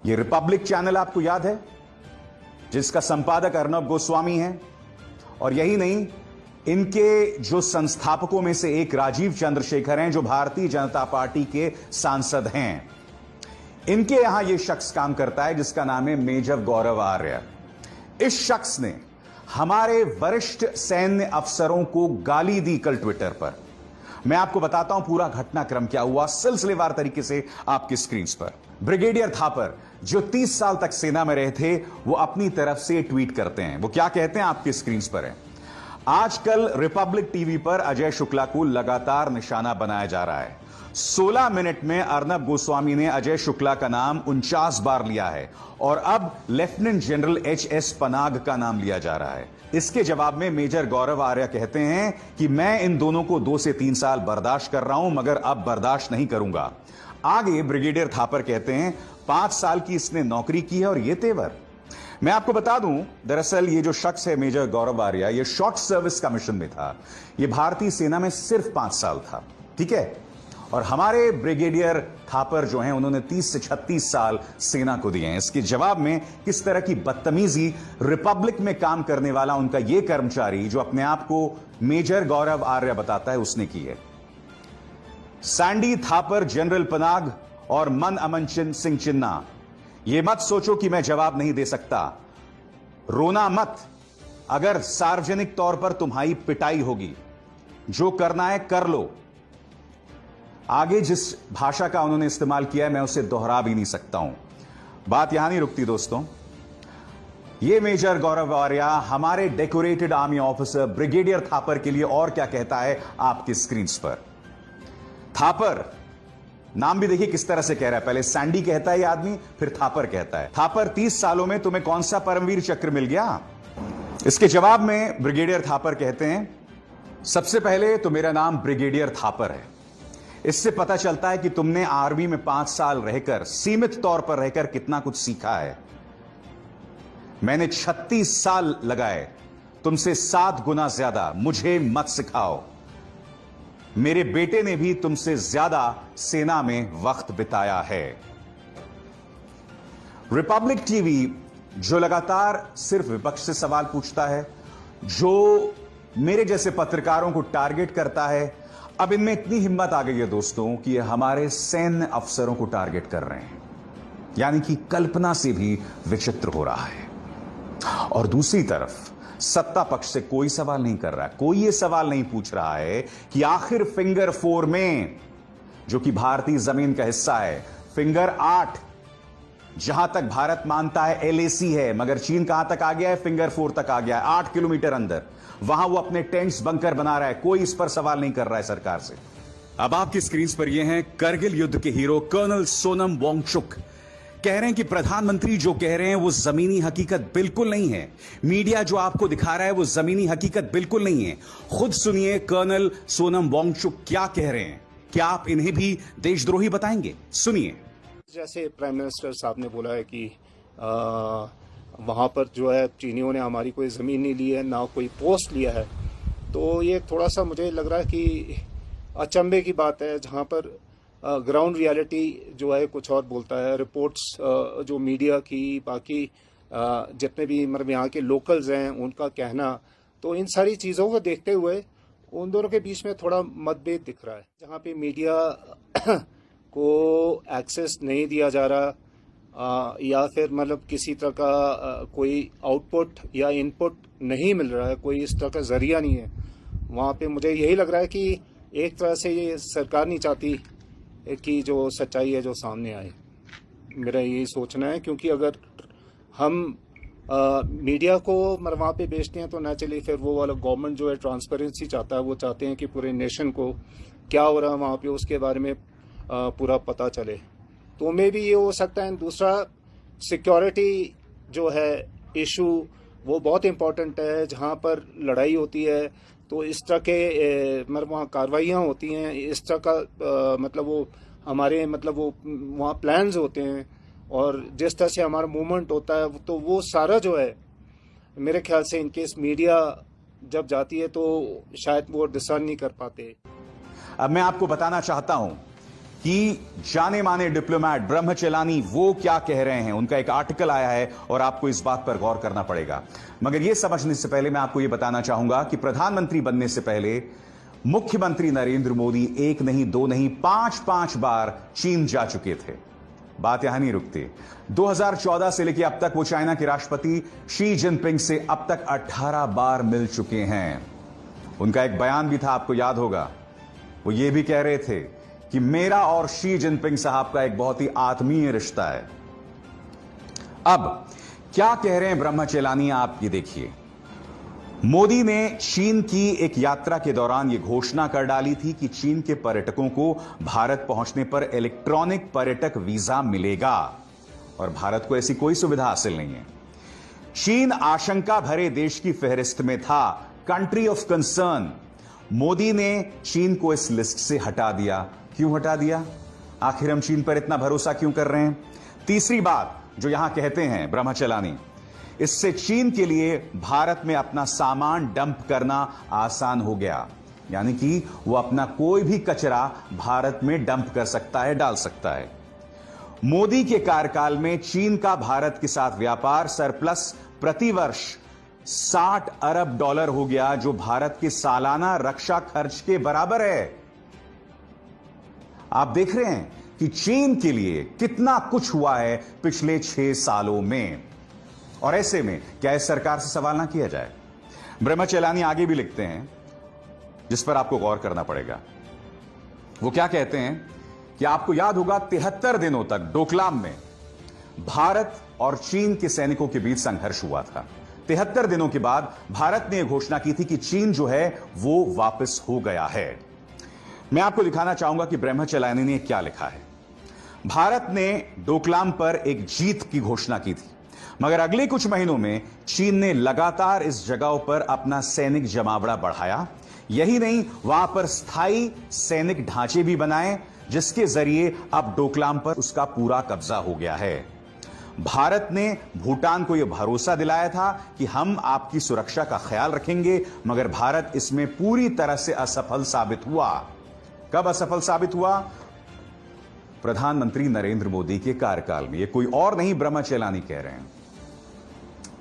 ये Republic channel आपको याद है, जिसका संपादक अर्नब गोस्वामी है, और यही नहीं, इनके जो संस्थापकों में से एक राजीव चंद्रशेखर हैं, जो भारतीय जनता पार्टी के सांसद हैं। इनके यहां यह शख्स काम करता है जिसका नाम है मेजर गौरव आर्य। इस शख्स ने हमारे वरिष्ठ सैन्य अफसरों को गाली दी कल ट्विटर पर। मैं आपको बताता हूं पूरा घटनाक्रम क्या हुआ सिलसिलेवार तरीके से आपकी स्क्रीन पर। ब्रिगेडियर थापर, जो 30 साल तक सेना में रहे थे, वो अपनी तरफ से ट्वीट करते हैं। वो क्या कहते हैं आपकी स्क्रीन पर है। आजकल रिपब्लिक टीवी पर अजय शुक्ला को लगातार निशाना बनाया जा रहा है। 16 मिनट में अर्नब गोस्वामी ने अजय शुक्ला का नाम 49 बार लिया है और अब लेफ्टिनेंट जनरल एच.एस. पनाग का नाम लिया जा रहा है। इसके जवाब में मेजर गौरव आर्य कहते हैं कि मैं इन दोनों को 2 से 3 साल बर्दाश्त कर रहा हूं, मगर अब बर्दाश्त नहीं करूंगा। आगे ब्रिगेडियर थापर कहते हैं 5 साल की इसने नौकरी की है और ये तेवर। मैं आपको बता दूं, दरअसल ये जो शख्स है मेजर गौरव आर्य, ये शॉर्ट सर्विस कमीशन में था। ये भारतीय सेना में सिर्फ 5 साल था, ठीक है। और हमारे ब्रिगेडियर थापर जो हैं, उन्होंने 30 से 36 साल सेना को दिए हैं। इसके जवाब में किस तरह की बदतमीजी रिपब्लिक में काम करने वाला उनका यह कर्मचारी, जो अपने आप को मेजर गौरव आर्य बताता है, उसने की है। सैंडी थापर, जनरल पनाग और मन अमन सिंह चिन्ना, यह मत सोचो कि मैं जवाब नहीं दे सकता। रोना मत, अगर सार्वजनिक तौर पर तुम्हारी पिटाई होगी। जो करना है कर लो। आगे जिस भाषा का उन्होंने इस्तेमाल किया है, मैं उसे दोहरा भी नहीं सकता हूं। बात यहां नहीं रुकती दोस्तों। यह मेजर गौरव आर्य हमारे decorated army officer brigadier Thapar के लिए और क्या कहता है आपकी स्क्रीन पर। थापर, नाम भी देखिए किस तरह से कह रहा है। पहले सैंडी कहता है ये आदमी, फिर थापर कहता है। थापर, 30 सालों में तुम्हें कौन सा परमवीर चक्र मिल गया? इसके जवाब में ब्रिगेडियर थापर कहते हैं, सबसे पहले तो मेरा नाम ब्रिगेडियर थापर है। इससे पता चलता है कि तुमने आर्मी में 5 साल रहकर, सीमित तौर पर रहकर कितना कुछ सीखा है। मैंने 36 साल लगाए, तुमसे 7 गुना ज्यादा। मुझे मत सिखाओ। मेरे बेटे ने भी तुमसे ज्यादा सेना में वक्त बिताया है। रिपब्लिक टीवी, जो लगातार सिर्फ विपक्ष से सवाल पूछता है, जो मेरे जैसे पत्रकारों को टारगेट करता है, अब इनमें इतनी हिम्मत आ गई है दोस्तों कि ये हमारे सैन्य अफसरों को टारगेट कर रहे हैं। यानी कि कल्पना से भी विचित्र हो रहा है। और दूसरी तरफ सत्ता पक्ष से कोई सवाल नहीं कर रहा है। कोई ये सवाल नहीं पूछ रहा है कि आखिर फिंगर 4 में, जो कि भारतीय जमीन का हिस्सा है, फिंगर 8, जहां तक भारत मानता है एलएसी है, मगर चीन कहां तक आ गया है? फिंगर 4 तक आ गया है, 8 किलोमीटर अंदर। वहां वो अपने टेंट्स बंकर बना रहा है। कोई इस पर सवाल नहीं कर रहा है सरकार से। अब आपकी स्क्रीन पर ये हैं करगिल युद्ध के हीरो कर्नल सोनम वांगचुक। कह रहे हैं कि प्रधानमंत्री जो कह रहे हैं वो जमीनी हकीकत बिल्कुल नहीं है। मीडिया जो आपको दिखा रहा है वो जमीनी हकीकत बिल्कुल नहीं है। खुद सुनिए कर्नल सोनम वांगचुक क्या कह रहे हैं। क्या आप इन्हें भी देशद्रोही बताएंगे? सुनिए। जैसे प्राइम मिनिस्टर साहब ने बोला है कि वहाँ पर जो है चीनियों ने हमारी कोई ज़मीन नहीं ली है, ना कोई पोस्ट लिया है, तो ये थोड़ा सा मुझे लग रहा है कि अचंभे की बात है। जहाँ पर ग्राउंड रियलिटी जो है कुछ और बोलता है। रिपोर्ट्स जो मीडिया की, बाकी जितने भी मतलब यहाँ के लोकल्स हैं उनका कहना, तो इन सारी चीज़ों को देखते हुए उन दोनों के बीच में थोड़ा मतभेद दिख रहा है। जहाँ पे मीडिया को एक्सेस नहीं दिया जा रहा, या फिर मतलब किसी तरह का कोई आउटपुट या इनपुट नहीं मिल रहा है, कोई इस तरह का जरिया नहीं है, वहाँ पे मुझे यही लग रहा है कि एक तरह से ये सरकार नहीं चाहती कि जो सच्चाई है जो सामने आए। मेरा यही सोचना है, क्योंकि अगर हम मीडिया को मतलब वहाँ पे बेचते हैं तो नेचुरली फिर वो वाला गवर्नमेंट जो है ट्रांसपेरेंसी चाहता है। वो चाहते हैं कि पूरे नेशन को क्या हो रहा है वहाँ पे उसके बारे में पूरा पता चले। तो मे भी ये हो सकता है। दूसरा, सिक्योरिटी जो है इशू वो बहुत इम्पोर्टेंट है। जहाँ पर लड़ाई होती है तो इस तरह के मतलब वहाँ कार्रवाइयाँ होती हैं, इस तरह का मतलब वो हमारे मतलब वो वहाँ प्लान्स होते हैं, और जिस तरह से हमारा मूवमेंट होता है, तो वो सारा जो है मेरे ख्याल से इनकेस मीडिया जब जाती है तो शायद वो डिसर्न नहीं कर पाते। अब मैं आपको बताना चाहता हूं कि जाने माने डिप्लोमैट ब्रह्मचेलानी वो क्या कह रहे हैं। उनका एक आर्टिकल आया है और आपको इस बात पर गौर करना पड़ेगा। मगर यह समझने से पहले मैं आपको यह बताना चाहूंगा कि प्रधानमंत्री बनने से पहले मुख्यमंत्री नरेंद्र मोदी एक नहीं, दो नहीं, पांच बार चीन जा चुके थे। बात यहां नहीं रुकती। 2014 से लेकर अब तक वो चाइना के राष्ट्रपति शी जिनपिंग से अब तक 18 बार मिल चुके हैं। उनका एक बयान भी था, आपको याद होगा। वो ये भी कह रहे थे कि मेरा और शी जिनपिंग साहब का एक बहुत ही आत्मीय रिश्ता है। अब क्या कह रहे हैं ब्रह्मचेलानी, आप ये देखिए। मोदी ने चीन की एक यात्रा के दौरान यह घोषणा कर डाली थी कि चीन के पर्यटकों को भारत पहुंचने पर इलेक्ट्रॉनिक पर्यटक वीजा मिलेगा और भारत को ऐसी कोई सुविधा हासिल नहीं है। चीन आशंका भरे देश की फहरिस्त में था, कंट्री ऑफ कंसर्न। मोदी ने चीन को इस लिस्ट से हटा दिया। क्यों हटा दिया? आखिर हम चीन पर इतना भरोसा क्यों कर रहे हैं? तीसरी बात जो यहां कहते हैं ब्रह्मचेलानी, इससे चीन के लिए भारत में अपना सामान डंप करना आसान हो गया। यानी कि वो अपना कोई भी कचरा भारत में डंप कर सकता है, डाल सकता है। मोदी के कार्यकाल में चीन का भारत के साथ व्यापार सरप्लस प्रतिवर्ष $60 अरब हो गया, जो भारत के सालाना रक्षा खर्च के बराबर है। आप देख रहे हैं कि चीन के लिए कितना कुछ हुआ है पिछले 6 सालों में। और ऐसे में क्या इस सरकार से सवाल ना किया जाए? ब्रह्मचेलानी आगे भी लिखते हैं, जिस पर आपको गौर करना पड़ेगा। वो क्या कहते हैं कि आपको याद होगा 73 दिनों तक डोकलाम में भारत और चीन के सैनिकों के बीच संघर्ष हुआ था। 73 दिनों के बाद भारत ने यह घोषणा की थी कि चीन जो है वो वापस हो गया है। मैं आपको दिखाना चाहूंगा कि ब्रह्मचेलानी ने क्या लिखा है। भारत ने डोकलाम पर एक जीत की घोषणा की थी, मगर अगले कुछ महीनों में चीन ने लगातार इस जगह पर अपना सैनिक जमावड़ा बढ़ाया। यही नहीं, वहां पर स्थायी सैनिक ढांचे भी बनाए, जिसके जरिए अब डोकलाम पर उसका पूरा कब्जा हो गया है। भारत ने भूटान को यह भरोसा दिलाया था कि हम आपकी सुरक्षा का ख्याल रखेंगे, मगर भारत इसमें पूरी तरह से असफल साबित हुआ। कब असफल साबित हुआ? प्रधानमंत्री नरेंद्र मोदी के कार्यकाल में। ये कोई और नहीं, ब्रह्मचेलानी कह रहे हैं।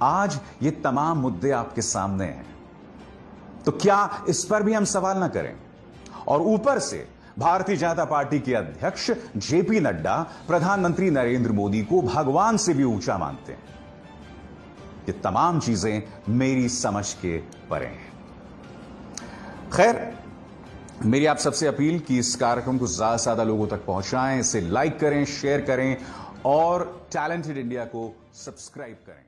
आज ये तमाम मुद्दे आपके सामने हैं, तो क्या इस पर भी हम सवाल ना करें? और ऊपर से भारतीय जनता पार्टी के अध्यक्ष जेपी नड्डा प्रधानमंत्री नरेंद्र मोदी को भगवान से भी ऊंचा मानते हैं। ये तमाम चीजें मेरी समझ के परे हैं। खैर, मेरी आप सबसे अपील कि इस कार्यक्रम को ज्यादा से ज्यादा लोगों तक पहुंचाएं, इसे लाइक करें, शेयर करें और टैलेंटेड इंडिया को सब्सक्राइब करें।